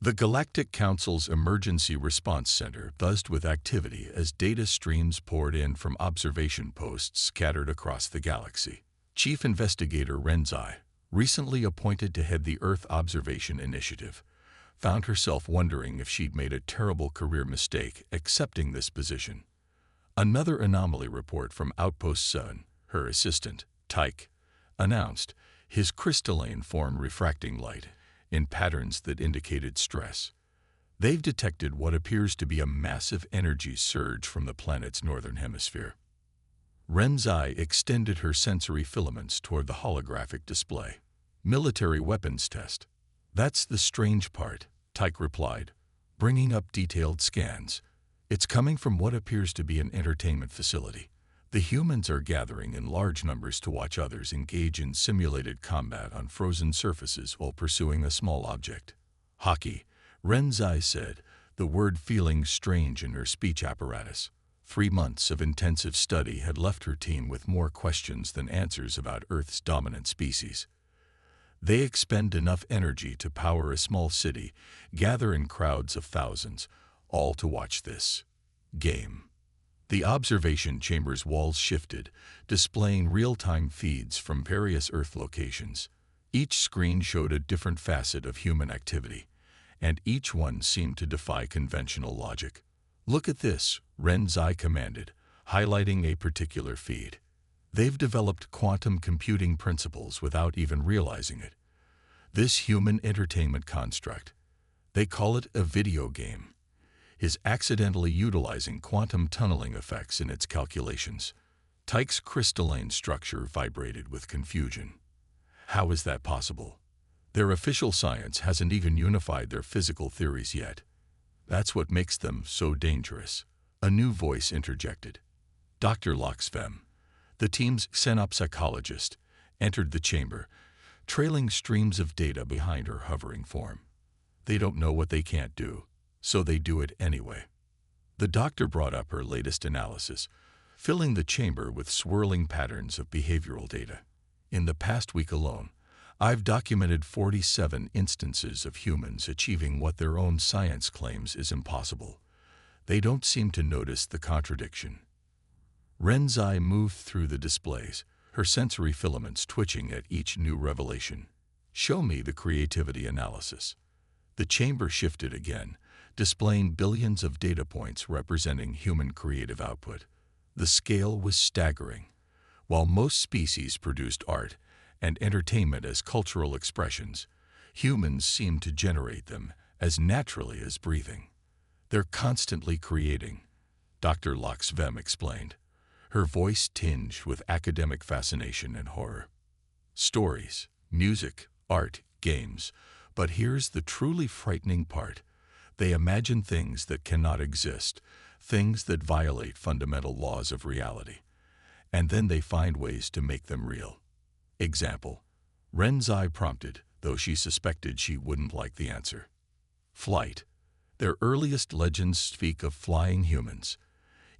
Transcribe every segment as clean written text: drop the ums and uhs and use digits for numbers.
The Galactic Council's Emergency Response Center buzzed with activity as data streams poured in from observation posts scattered across the galaxy. Chief Investigator Renzai, recently appointed to head the Earth Observation Initiative, found herself wondering if she'd made a terrible career mistake accepting this position. Another anomaly report from Outpost 7, her assistant, Tyke, announced his crystalline form refracting light in patterns that indicated stress. They've detected what appears to be a massive energy surge from the planet's northern hemisphere. Renzai extended her sensory filaments toward the holographic display. Military weapons test. That's the strange part, Tyke replied, bringing up detailed scans. It's coming from what appears to be an entertainment facility. The humans are gathering in large numbers to watch others engage in simulated combat on frozen surfaces while pursuing a small object. Hockey, Renzai said, the word feeling strange in her speech apparatus. 3 months of intensive study had left her team with more questions than answers about Earth's dominant species. They expend enough energy to power a small city, gather in crowds of thousands, all to watch this game. The observation chamber's walls shifted, displaying real-time feeds from various Earth locations. Each screen showed a different facet of human activity, and each one seemed to defy conventional logic. Look at this, Renzai commanded, highlighting a particular feed. They've developed quantum computing principles without even realizing it. This human entertainment construct, they call it a video game, is accidentally utilizing quantum tunneling effects in its calculations. Tyke's crystalline structure vibrated with confusion. How is that possible? Their official science hasn't even unified their physical theories yet. That's what makes them so dangerous. A new voice interjected. Dr. Loxvem, the team's xenopsychologist, entered the chamber, trailing streams of data behind her hovering form. They don't know what they can't do, so they do it anyway. The doctor brought up her latest analysis, filling the chamber with swirling patterns of behavioral data. In the past week alone, I've documented 47 instances of humans achieving what their own science claims is impossible. They don't seem to notice the contradiction. Renzai moved through the displays, her sensory filaments twitching at each new revelation. Show me the creativity analysis. The chamber shifted again, displaying billions of data points representing human creative output. The scale was staggering. While most species produced art and entertainment as cultural expressions, humans seem to generate them as naturally as breathing. They're constantly creating, Dr. Loxvem explained, her voice tinged with academic fascination and horror. Stories, music, art, games, but here's the truly frightening part. They imagine things that cannot exist, things that violate fundamental laws of reality, and then they find ways to make them real. Example, Renzai prompted, though she suspected she wouldn't like the answer. Flight. Their earliest legends speak of flying humans.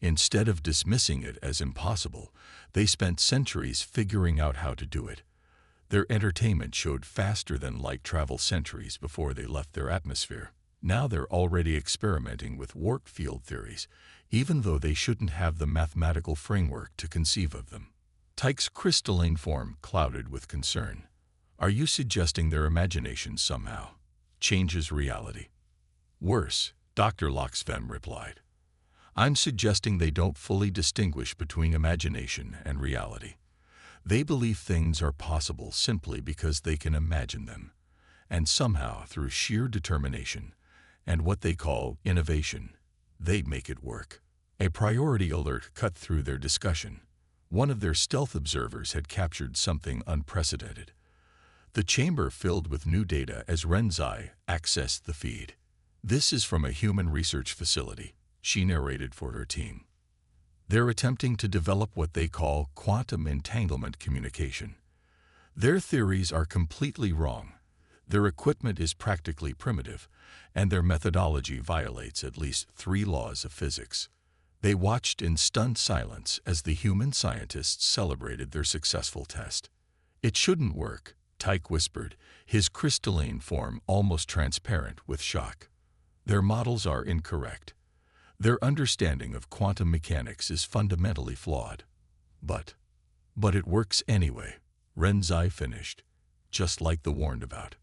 Instead of dismissing it as impossible, they spent centuries figuring out how to do it. Their entertainment showed faster than light travel centuries before they left their atmosphere. Now they're already experimenting with warp field theories, even though they shouldn't have the mathematical framework to conceive of them. Tyke's crystalline form clouded with concern. Are you suggesting their imagination somehow changes reality? Worse, Dr. Loxvem replied. I'm suggesting they don't fully distinguish between imagination and reality. They believe things are possible simply because they can imagine them, and somehow through sheer determination and what they call innovation, they make it work. A priority alert cut through their discussion. One of their stealth observers had captured something unprecedented. The chamber filled with new data as Renzai accessed the feed. This is from a human research facility, she narrated for her team. They're attempting to develop what they call quantum entanglement communication. Their theories are completely wrong. Their equipment is practically primitive, and their methodology violates at least 3 laws of physics. They watched in stunned silence as the human scientists celebrated their successful test. It shouldn't work, Tyke whispered, his crystalline form almost transparent with shock. Their models are incorrect. Their understanding of quantum mechanics is fundamentally flawed. But it works anyway, Renzai finished, just like the warned about.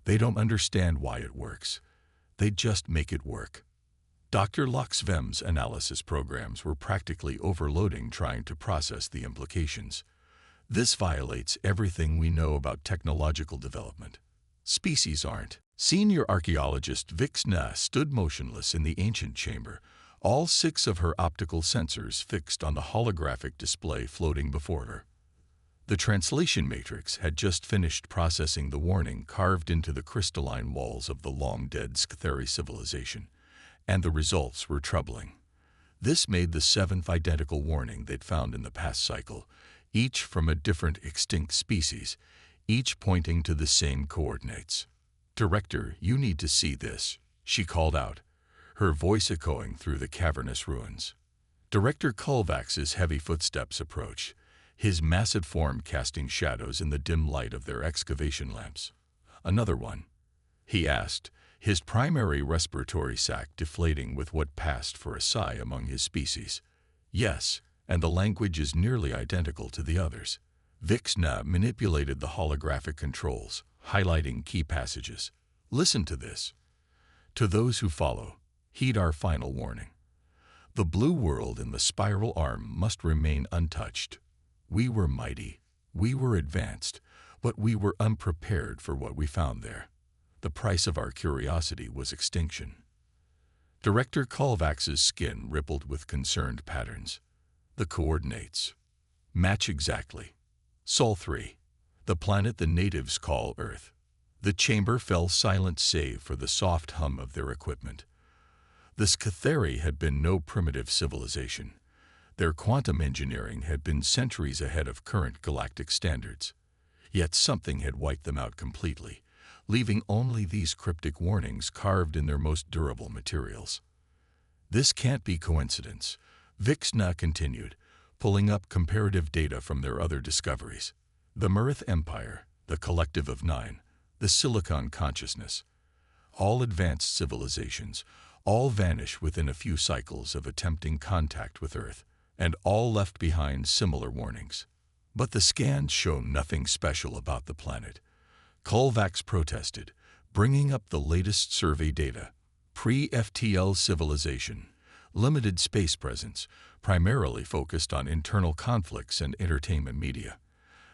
They don't understand why it works. They just make it work. Dr. Loxvem's analysis programs were practically overloading trying to process the implications. This violates everything we know about technological development. Species aren't. Senior archaeologist Vixna stood motionless in the ancient chamber, all 6 of her optical sensors fixed on the holographic display floating before her. The translation matrix had just finished processing the warning carved into the crystalline walls of the long-dead Scytheri civilization, and the results were troubling. This made the 7th identical warning they'd found in the past cycle, each from a different extinct species, each pointing to the same coordinates. "Director, you need to see this," she called out, her voice echoing through the cavernous ruins. Director Kulvax's heavy footsteps approached, his massive form casting shadows in the dim light of their excavation lamps. "Another one?" he asked, his primary respiratory sac deflating with what passed for a sigh among his species. "Yes, and the language is nearly identical to the others." Vixna manipulated the holographic controls, highlighting key passages. "Listen to this. To those who follow, heed our final warning. The blue world in the spiral arm must remain untouched. We were mighty, we were advanced, but we were unprepared for what we found there. The price of our curiosity was extinction." Director Kulvax's skin rippled with concerned patterns. "The coordinates match exactly. Sol 3, the planet the natives call Earth." The chamber fell silent save for the soft hum of their equipment. The Scytheri had been no primitive civilization. Their quantum engineering had been centuries ahead of current galactic standards. Yet something had wiped them out completely, leaving only these cryptic warnings carved in their most durable materials. "This can't be coincidence," Vixna continued, pulling up comparative data from their other discoveries. "The Mirth Empire, the Collective of 9, the Silicon Consciousness. All advanced civilizations, all vanish within a few cycles of attempting contact with Earth, and all left behind similar warnings. But the scans show nothing special about the planet." Kulvax protested, bringing up the latest survey data. Pre-FTL civilization, limited space presence, primarily focused on internal conflicts and entertainment media.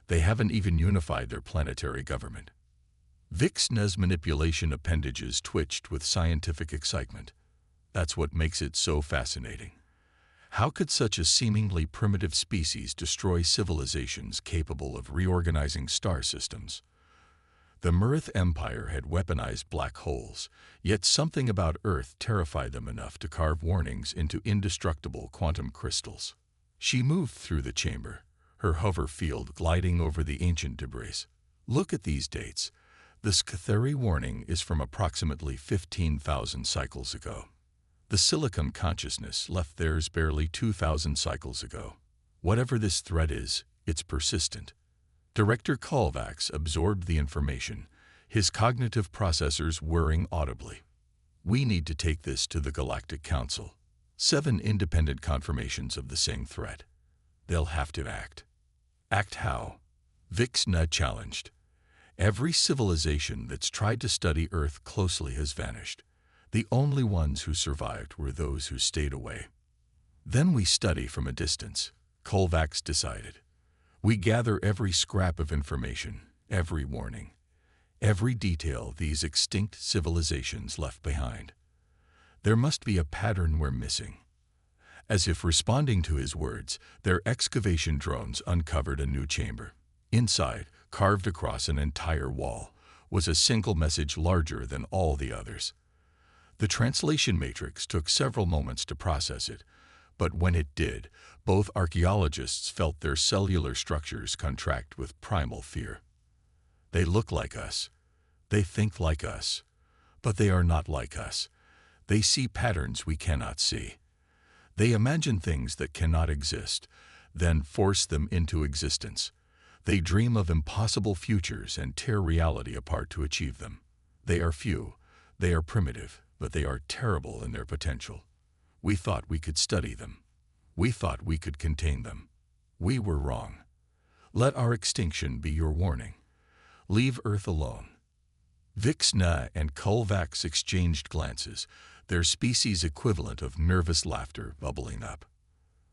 They haven't even unified their planetary government. Vixna's manipulation appendages twitched with scientific excitement. That's what makes it so fascinating. How could such a seemingly primitive species destroy civilizations capable of reorganizing star systems? The Mirth Empire had weaponized black holes, yet something about Earth terrified them enough to carve warnings into indestructible quantum crystals. She moved through the chamber, her hover field gliding over the ancient debris. "Look at these dates. The Scytheri warning is from approximately 15,000 cycles ago. The Silicon Consciousness left theirs barely 2,000 cycles ago. Whatever this threat is, it's persistent." Director Kulvax absorbed the information, his cognitive processors whirring audibly. "We need to take this to the Galactic Council. 7 independent confirmations of the same threat. They'll have to act." "Act how?" Vixna challenged. "Every civilization that's tried to study Earth closely has vanished. The only ones who survived were those who stayed away. Then we study from a distance," Kulvax decided. "We gather every scrap of information, every warning, every detail these extinct civilizations left behind. There must be a pattern we're missing." As if responding to his words, their excavation drones uncovered a new chamber. Inside, carved across an entire wall, was a single message larger than all the others. The translation matrix took several moments to process it, but when it did, both archaeologists felt their cellular structures contract with primal fear. "They look like us. They think like us. But they are not like us. They see patterns we cannot see. They imagine things that cannot exist, then force them into existence. They dream of impossible futures and tear reality apart to achieve them. They are few, they are primitive, but they are terrible in their potential. We thought we could study them. We thought we could contain them. We were wrong. Let our extinction be your warning. Leave Earth alone. Vixna and Kulvax exchanged glances, their species equivalent of nervous laughter bubbling up.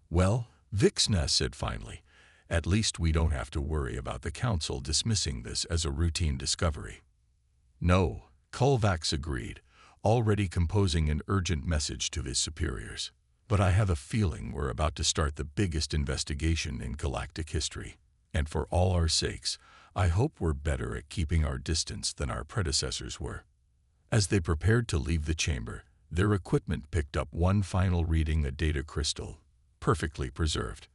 Well, Vixna said finally, at least we don't have to worry about the Council dismissing this as a routine discovery. No, Kulvax agreed, already composing an urgent message to his superiors. But I have a feeling we're about to start the biggest investigation in galactic history. And for all our sakes, I hope we're better at keeping our distance than our predecessors were. As they prepared to leave the chamber, their equipment picked up one final reading, a data crystal, perfectly preserved.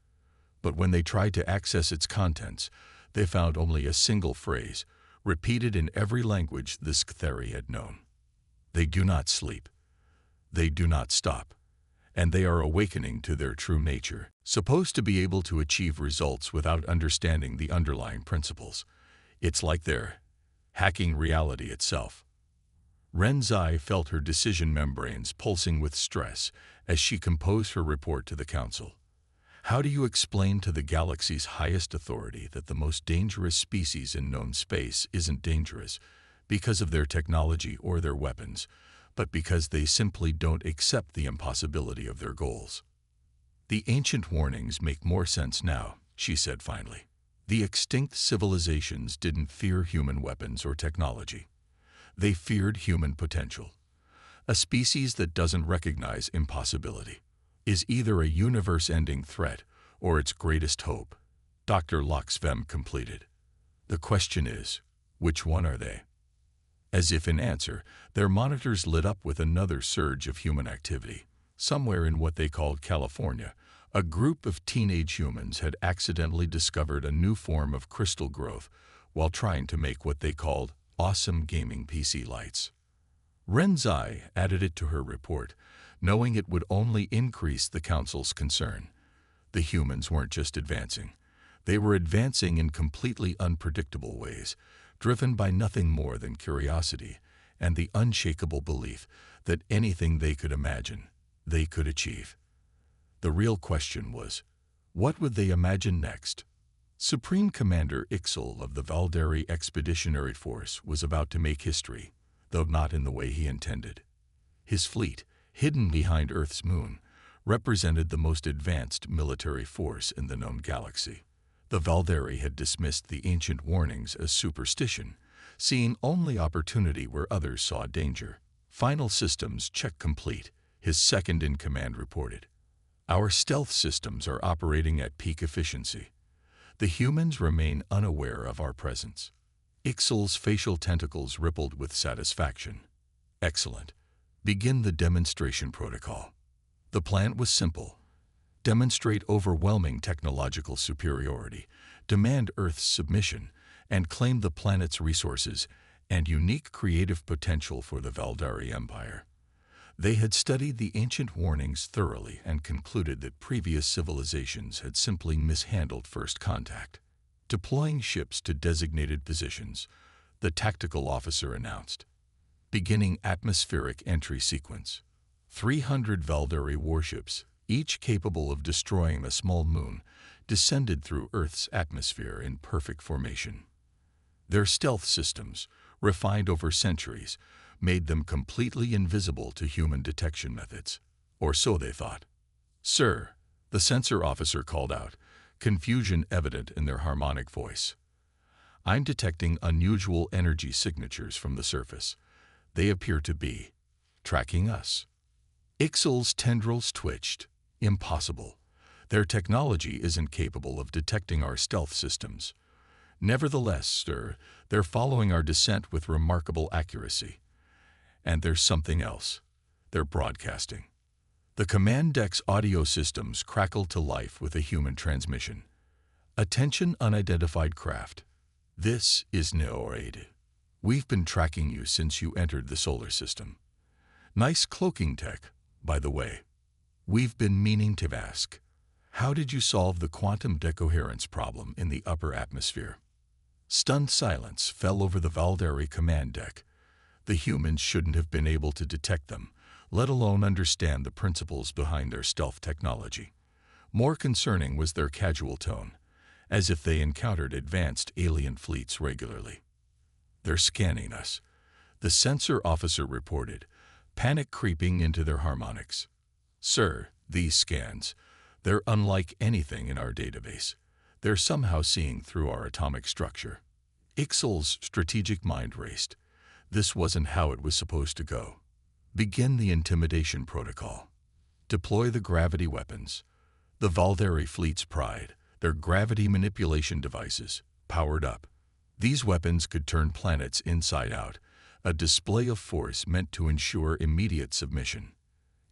But when they tried to access its contents, they found only a single phrase, repeated in every language the Sktheri had known. They do not sleep. They do not stop. And they are awakening to their true nature, supposed to be able to achieve results without understanding the underlying principles. It's like they're hacking reality itself. Renzai felt her decision membranes pulsing with stress as she composed her report to the Council. How do you explain to the galaxy's highest authority that the most dangerous species in known space isn't dangerous because of their technology or their weapons, but because they simply don't accept the impossibility of their goals? The ancient warnings make more sense now, she said finally. The extinct civilizations didn't fear human weapons or technology. They feared human potential. A species that doesn't recognize impossibility is either a universe-ending threat or its greatest hope, Dr. Loxvem completed. The question is, which one are they? As if in answer, their monitors lit up with another surge of human activity. Somewhere in what they called California, a group of teenage humans had accidentally discovered a new form of crystal growth while trying to make what they called awesome gaming PC lights. Renzai added it to her report, knowing it would only increase the Council's concern. The humans weren't just advancing. They were advancing in completely unpredictable ways, driven by nothing more than curiosity and the unshakable belief that anything they could imagine, they could achieve. The real question was, what would they imagine next? Supreme Commander Ixal of the Valdari Expeditionary Force was about to make history, though not in the way he intended. His fleet, hidden behind Earth's moon, represented the most advanced military force in the known galaxy. The Valdari had dismissed the ancient warnings as superstition, seeing only opportunity where others saw danger. Final systems check complete, his second-in-command reported. Our stealth systems are operating at peak efficiency. The humans remain unaware of our presence. Ixal's facial tentacles rippled with satisfaction. Excellent. Begin the demonstration protocol. The plan was simple. Demonstrate overwhelming technological superiority, demand Earth's submission, and claim the planet's resources and unique creative potential for the Valdari Empire. They had studied the ancient warnings thoroughly and concluded that previous civilizations had simply mishandled first contact. Deploying ships to designated positions, the tactical officer announced. Beginning atmospheric entry sequence. 300 Valdari warships, each capable of destroying a small moon, descended through Earth's atmosphere in perfect formation. Their stealth systems, refined over centuries, made them completely invisible to human detection methods. Or so they thought. "Sir," the sensor officer called out, confusion evident in their harmonic voice. "I'm detecting unusual energy signatures from the surface. They appear to be tracking us." Ixal's tendrils twitched. Impossible. Their technology isn't capable of detecting our stealth systems. Nevertheless, sir, they're following our descent with remarkable accuracy. And there's something else. They're broadcasting. The command deck's audio systems crackled to life with a human transmission. "Attention unidentified craft. This is Neoraid. We've been tracking you since you entered the solar system. Nice cloaking tech, by the way. We've been meaning to ask, How did you solve the quantum decoherence problem in the upper atmosphere? Stunned silence fell over the Valderi command deck. The humans shouldn't have been able to detect them, let alone understand the principles behind their stealth technology. More concerning was their casual tone, as if they encountered advanced alien fleets regularly. "They're scanning us," the sensor officer reported, panic creeping into their harmonics. "Sir, these scans, they're unlike anything in our database. They're somehow seeing through our atomic structure." Ixal's strategic mind raced. This wasn't how it was supposed to go. Begin the intimidation protocol. Deploy the gravity weapons. The Valderi fleet's pride, their gravity manipulation devices, powered up. These weapons could turn planets inside out, a display of force meant to ensure immediate submission.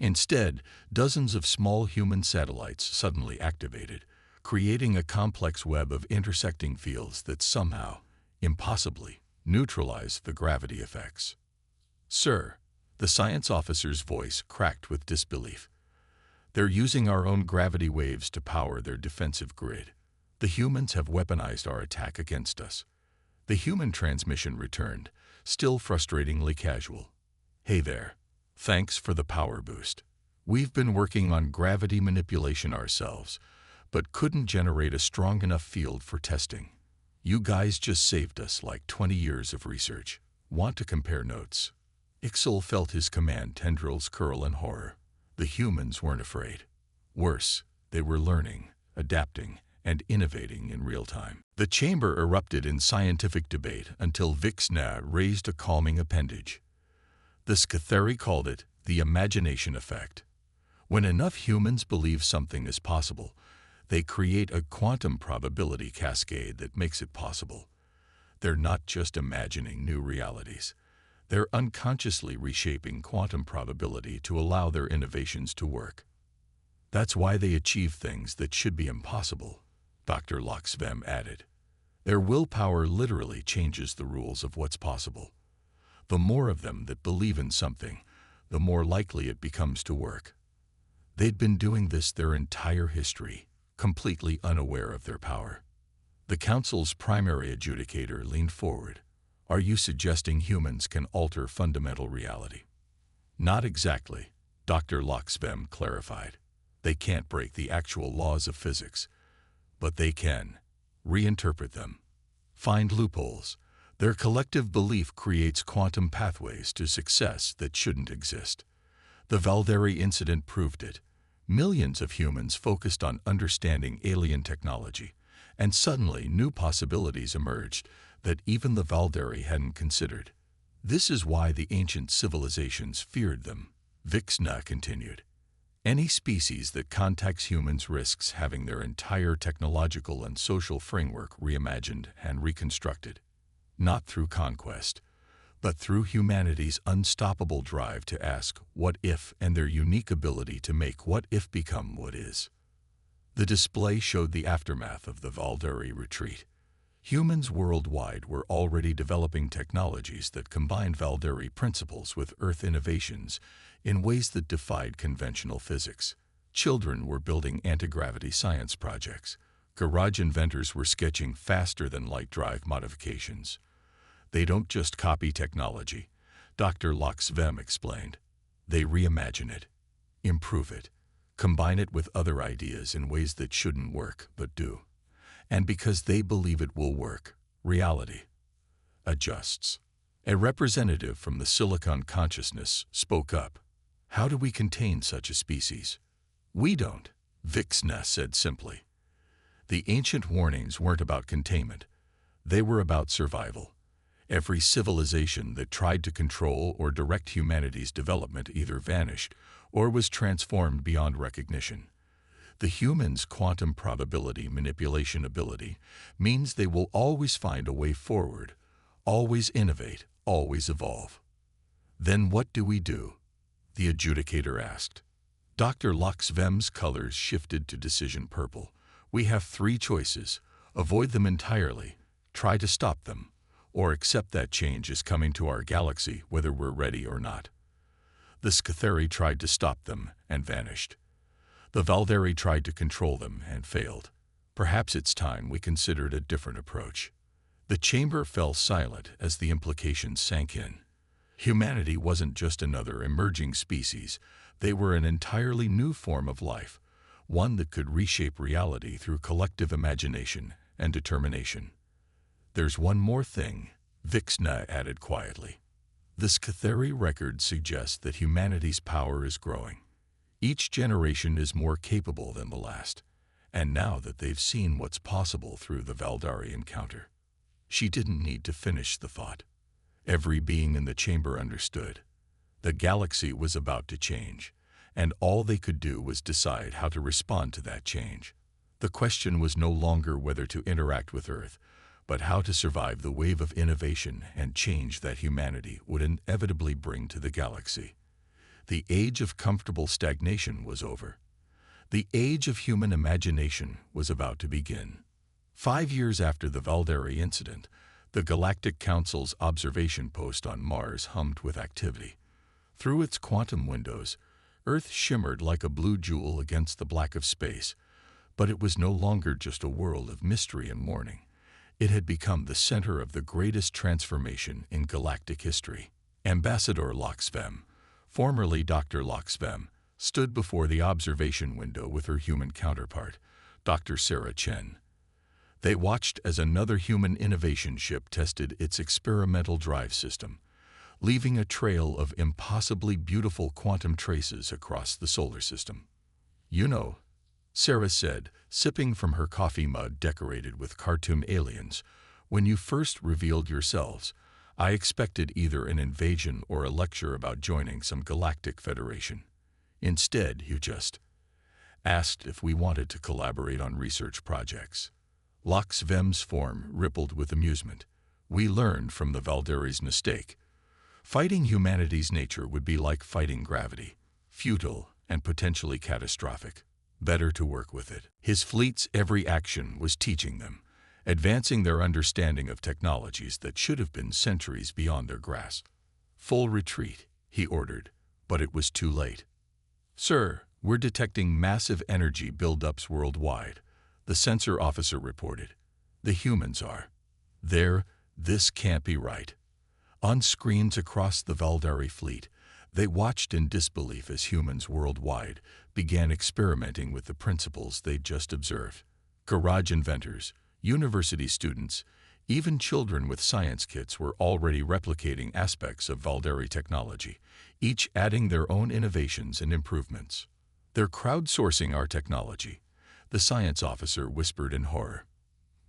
Instead, dozens of small human satellites suddenly activated, creating a complex web of intersecting fields that somehow, impossibly, neutralized the gravity effects. "Sir," the science officer's voice cracked with disbelief, "they're using our own gravity waves to power their defensive grid. The humans have weaponized our attack against us." The human transmission returned, still frustratingly casual. "Hey there. Thanks for the power boost. We've been working on gravity manipulation ourselves, but couldn't generate a strong enough field for testing. You guys just saved us like 20 years of research. Want to compare notes?" Ixal felt his command tendrils curl in horror. The humans weren't afraid. Worse, they were learning, adapting, and innovating in real time. The chamber erupted in scientific debate until Vixna raised a calming appendage. The Scatheri called it the imagination effect. When enough humans believe something is possible, they create a quantum probability cascade that makes it possible. They're not just imagining new realities. They're unconsciously reshaping quantum probability to allow their innovations to work. That's why they achieve things that should be impossible, Dr. Loxvem added. Their willpower literally changes the rules of what's possible. The more of them that believe in something, the more likely it becomes to work. They'd been doing this their entire history, completely unaware of their power. The council's primary adjudicator leaned forward. "Are you suggesting humans can alter fundamental reality?" "Not exactly," Dr. Loxvem clarified. "They can't break the actual laws of physics, but they can reinterpret them, find loopholes. Their collective belief creates quantum pathways to success that shouldn't exist. The Valderi incident proved it. Millions of humans focused on understanding alien technology, and suddenly new possibilities emerged that even the Valderi hadn't considered. This is why the ancient civilizations feared them," Vixna continued. "Any species that contacts humans risks having their entire technological and social framework reimagined and reconstructed. Not through conquest, but through humanity's unstoppable drive to ask what if and their unique ability to make what if become what is." The display showed the aftermath of the Valderi retreat. Humans worldwide were already developing technologies that combined Valderi principles with Earth innovations in ways that defied conventional physics. Children were building anti-gravity science projects. Garage inventors were sketching faster-than-light drive modifications. They don't just copy technology, Dr. Loxvem explained. They reimagine it, improve it, combine it with other ideas in ways that shouldn't work but do. And because they believe it will work, reality adjusts. A representative from the Silicon consciousness spoke up. "How do we contain such a species?" "We don't," Vixna said simply. The ancient warnings weren't about containment. They were about survival. Every civilization that tried to control or direct humanity's development either vanished or was transformed beyond recognition. The human's quantum probability manipulation ability means they will always find a way forward, always innovate, always evolve. "Then what do we do?" the adjudicator asked. Dr. Loxvem's colors shifted to decision purple. "We have 3 choices. Avoid them entirely, try to stop them, or accept that change is coming to our galaxy whether we're ready or not." The Scatheri tried to stop them and vanished. The Valderi tried to control them and failed. Perhaps it's time we considered a different approach. The chamber fell silent as the implications sank in. Humanity wasn't just another emerging species. They were an entirely new form of life, one that could reshape reality through collective imagination and determination. "There's one more thing," Vixna added quietly. "The Scatheri record suggests that humanity's power is growing. Each generation is more capable than the last, and now that they've seen what's possible through the Valdari encounter." She didn't need to finish the thought. Every being in the chamber understood. The galaxy was about to change, and all they could do was decide how to respond to that change. The question was no longer whether to interact with Earth, but how to survive the wave of innovation and change that humanity would inevitably bring to the galaxy. The age of comfortable stagnation was over. The age of human imagination was about to begin. 5 years after the Valderi incident, the Galactic Council's observation post on Mars hummed with activity. Through its quantum windows, Earth shimmered like a blue jewel against the black of space, but it was no longer just a world of mystery and mourning. It had become the center of the greatest transformation in galactic history. Ambassador Loxvem, formerly Dr. Loxvem, stood before the observation window with her human counterpart, Dr. Sarah Chen. They watched as another human innovation ship tested its experimental drive system, leaving a trail of impossibly beautiful quantum traces across the solar system. "You know," Sarah said, sipping from her coffee mug decorated with cartoon aliens, "when you first revealed yourselves, I expected either an invasion or a lecture about joining some galactic federation. Instead, you just asked if we wanted to collaborate on research projects." Loxvem's form rippled with amusement. "We learned from the Valderi's mistake. Fighting humanity's nature would be like fighting gravity, futile and potentially catastrophic. Better to work with it." His fleet's every action was teaching them, advancing their understanding of technologies that should have been centuries beyond their grasp. "Full retreat," he ordered, but it was too late. "Sir, we're detecting massive energy buildups worldwide," the sensor officer reported. "The humans are. This can't be right." On screens across the Valdari fleet, they watched in disbelief as humans worldwide began experimenting with the principles they'd just observed. Garage inventors, university students, even children with science kits were already replicating aspects of Valdari technology, each adding their own innovations and improvements. "They're crowdsourcing our technology," the science officer whispered in horror.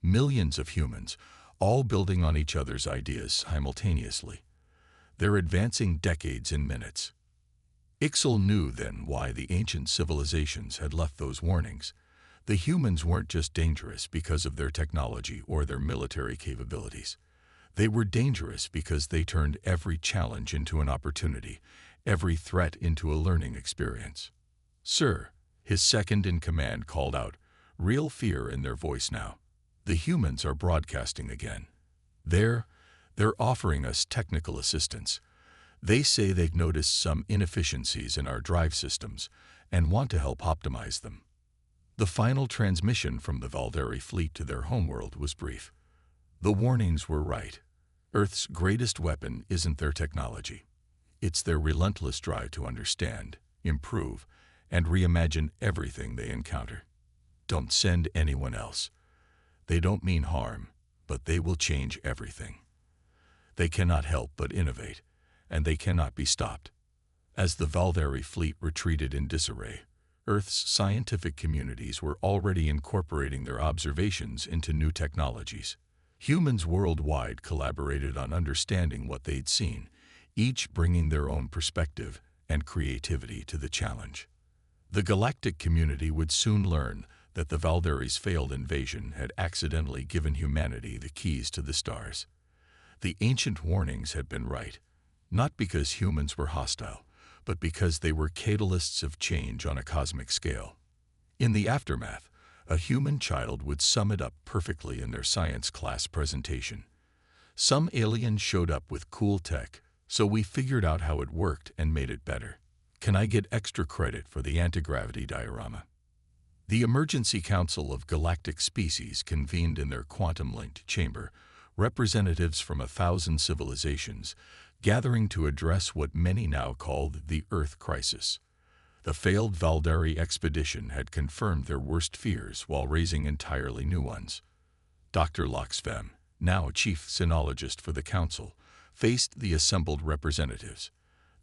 "Millions of humans, all building on each other's ideas simultaneously. They're advancing decades in minutes." Ixel knew then why the ancient civilizations had left those warnings. The humans weren't just dangerous because of their technology or their military capabilities. They were dangerous because they turned every challenge into an opportunity, every threat into a learning experience. "Sir," his second-in-command called out, real fear in their voice now. "The humans are broadcasting again. They're offering us technical assistance. They say they've noticed some inefficiencies in our drive systems and want to help optimize them." The final transmission from the Valdari fleet to their homeworld was brief. The warnings were right. Earth's greatest weapon isn't their technology. It's their relentless drive to understand, improve, and reimagine everything they encounter. Don't send anyone else. They don't mean harm, but they will change everything. They cannot help but innovate, and they cannot be stopped. As the Valdari fleet retreated in disarray, Earth's scientific communities were already incorporating their observations into new technologies. Humans worldwide collaborated on understanding what they'd seen, each bringing their own perspective and creativity to the challenge. The galactic community would soon learn that the Valdari's failed invasion had accidentally given humanity the keys to the stars. The ancient warnings had been right, not because humans were hostile, but because they were catalysts of change on a cosmic scale. In the aftermath, a human child would sum it up perfectly in their science class presentation. "Some alien showed up with cool tech, so we figured out how it worked and made it better. Can I get extra credit for the anti-gravity diorama?" The Emergency Council of Galactic Species convened in their quantum-linked chamber, representatives from 1,000 civilizations, gathering to address what many now called the Earth Crisis. The failed Valdari expedition had confirmed their worst fears while raising entirely new ones. Dr. Loxvem, now chief sinologist for the council, faced the assembled representatives.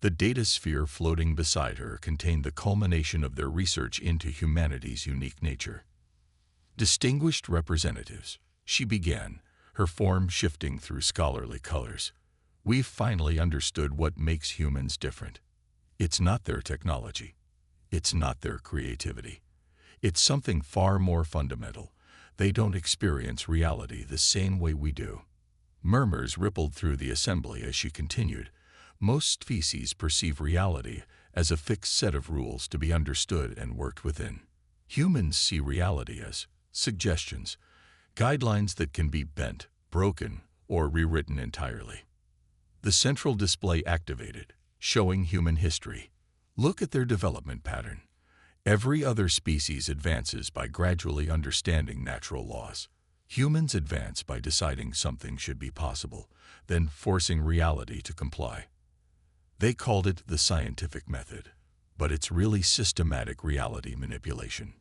The data sphere floating beside her contained the culmination of their research into humanity's unique nature. Distinguished representatives, she began, her form shifting through scholarly colors. We've finally understood what makes humans different. It's not their technology. It's not their creativity. It's something far more fundamental. They don't experience reality the same way we do. Murmurs rippled through the assembly as she continued. Most species perceive reality as a fixed set of rules to be understood and worked within. Humans see reality as suggestions, guidelines that can be bent, broken, or rewritten entirely. The central display activated, showing human history. Look at their development pattern. Every other species advances by gradually understanding natural laws. Humans advance by deciding something should be possible, then forcing reality to comply. They called it the scientific method, but it's really systematic reality manipulation.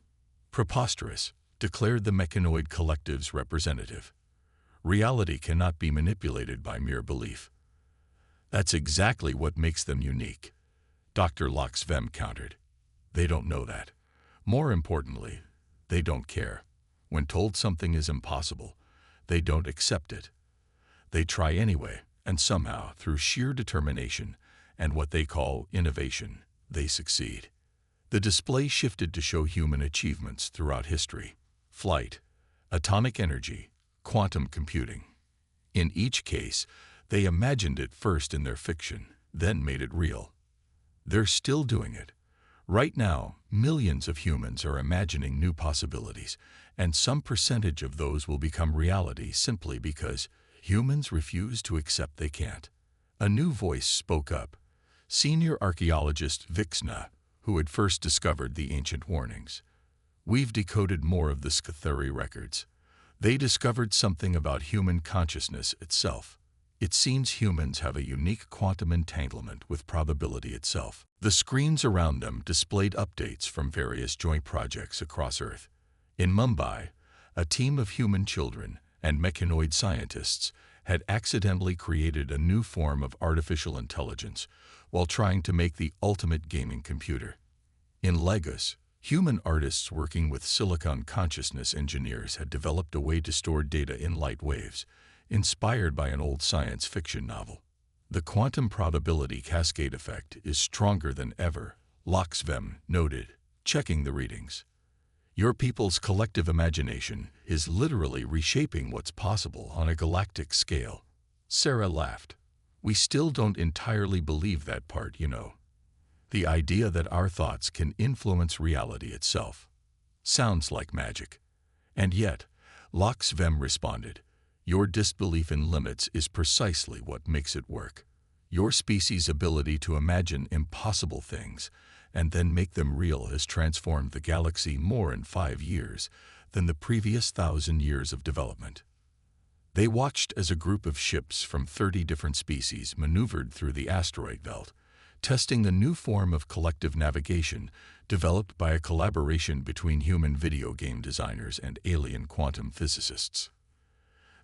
Preposterous, declared the Mechanoid Collective's representative. Reality cannot be manipulated by mere belief. That's exactly what makes them unique. Dr. Loxvem countered. They don't know that. More importantly, they don't care. When told something is impossible, they don't accept it. They try anyway, and somehow, through sheer determination and what they call innovation, they succeed. The display shifted to show human achievements throughout history: flight, atomic energy, quantum computing. In each case, they imagined it first in their fiction, then made it real. They're still doing it. Right now, millions of humans are imagining new possibilities, and some percentage of those will become reality simply because humans refuse to accept they can't. A new voice spoke up. Senior archaeologist Vixna, who had first discovered the ancient warnings. We've decoded more of the Scathari records. They discovered something about human consciousness itself. It seems humans have a unique quantum entanglement with probability itself. The screens around them displayed updates from various joint projects across Earth. In Mumbai, a team of human children and mechanoid scientists had accidentally created a new form of artificial intelligence while trying to make the ultimate gaming computer. In Lagos, human artists working with silicon consciousness engineers had developed a way to store data in light waves, inspired by an old science fiction novel. The quantum probability cascade effect is stronger than ever, Loxvem noted, checking the readings. Your people's collective imagination is literally reshaping what's possible on a galactic scale. Sarah laughed. We still don't entirely believe that part, you know. The idea that our thoughts can influence reality itself. Sounds like magic. And yet, Loxvem responded, your disbelief in limits is precisely what makes it work. Your species' ability to imagine impossible things and then make them real has transformed the galaxy more in 5 years than the previous 1,000 years of development. They watched as a group of ships from 30 different species maneuvered through the asteroid belt, testing the new form of collective navigation developed by a collaboration between human video game designers and alien quantum physicists.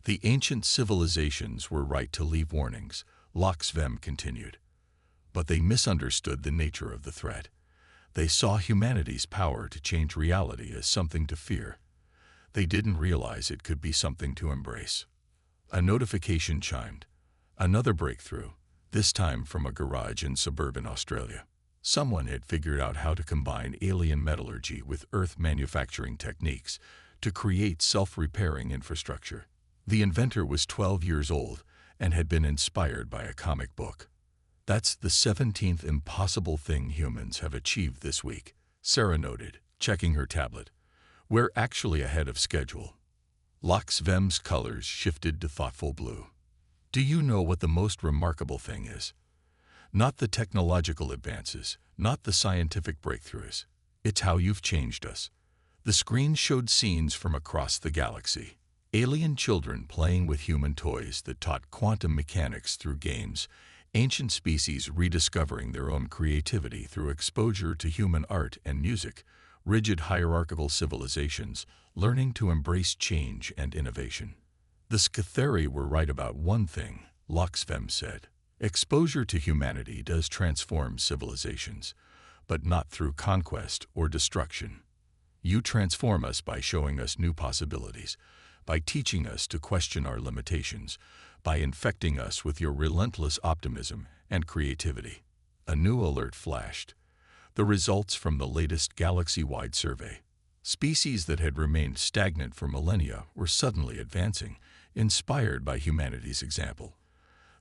The ancient civilizations were right to leave warnings, Loxvem continued. But they misunderstood the nature of the threat. They saw humanity's power to change reality as something to fear. They didn't realize it could be something to embrace. A notification chimed. Another breakthrough, this time from a garage in suburban Australia. Someone had figured out how to combine alien metallurgy with Earth manufacturing techniques to create self-repairing infrastructure. The inventor was 12 years old and had been inspired by a comic book. That's the 17th impossible thing humans have achieved this week, Sarah noted, checking her tablet. We're actually ahead of schedule. Loxvem's colors shifted to thoughtful blue. Do you know what the most remarkable thing is? Not the technological advances, not the scientific breakthroughs. It's how you've changed us. The screen showed scenes from across the galaxy. Alien children playing with human toys that taught quantum mechanics through games, ancient species rediscovering their own creativity through exposure to human art and music, rigid hierarchical civilizations learning to embrace change and innovation. The Scatheri were right about one thing, Loxvem said. Exposure to humanity does transform civilizations, but not through conquest or destruction. You transform us by showing us new possibilities, by teaching us to question our limitations, by infecting us with your relentless optimism and creativity. A new alert flashed. The results from the latest galaxy-wide survey. Species that had remained stagnant for millennia were suddenly advancing, inspired by humanity's example.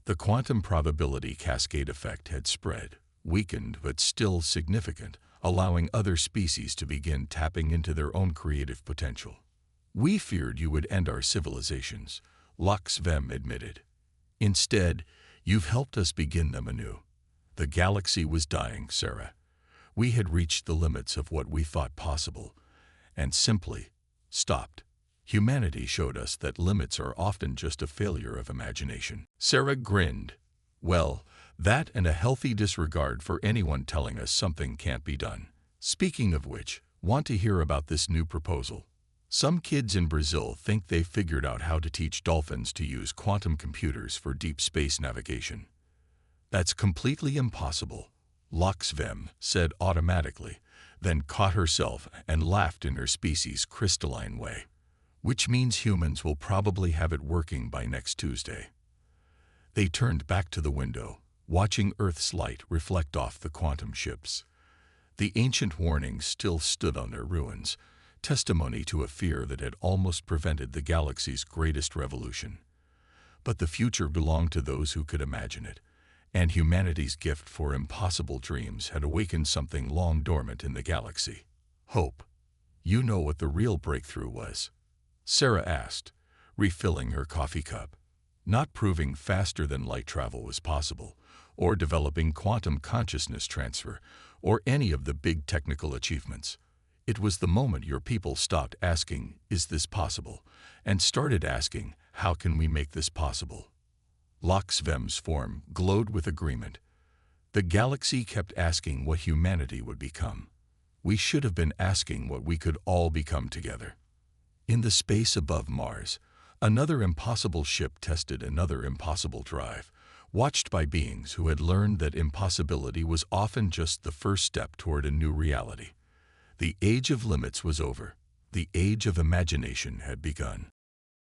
The quantum probability cascade effect had spread, weakened but still significant, allowing other species to begin tapping into their own creative potential. We feared you would end our civilizations, Loxvem admitted. Instead, you've helped us begin them anew. The galaxy was dying, Sarah. We had reached the limits of what we thought possible, and simply stopped. Humanity showed us that limits are often just a failure of imagination. Sarah grinned. Well, that and a healthy disregard for anyone telling us something can't be done. Speaking of which, want to hear about this new proposal? Some kids in Brazil think they've figured out how to teach dolphins to use quantum computers for deep space navigation. That's completely impossible, Loxvem said automatically, then caught herself and laughed in her species' crystalline way. Which means humans will probably have it working by next Tuesday. They turned back to the window, watching Earth's light reflect off the quantum ships. The ancient warnings still stood on their ruins, testimony to a fear that had almost prevented the galaxy's greatest revolution. But the future belonged to those who could imagine it, and humanity's gift for impossible dreams had awakened something long dormant in the galaxy. Hope. You know what the real breakthrough was? Sarah asked, refilling her coffee cup. Not proving faster than light travel was possible, or developing quantum consciousness transfer, or any of the big technical achievements. It was the moment your people stopped asking, "Is this possible?" and started asking, "How can we make this possible?" Loxvem's form glowed with agreement. The galaxy kept asking what humanity would become. We should have been asking what we could all become together. In the space above Mars, another impossible ship tested another impossible drive, watched by beings who had learned that impossibility was often just the first step toward a new reality. The age of limits was over. The age of imagination had begun.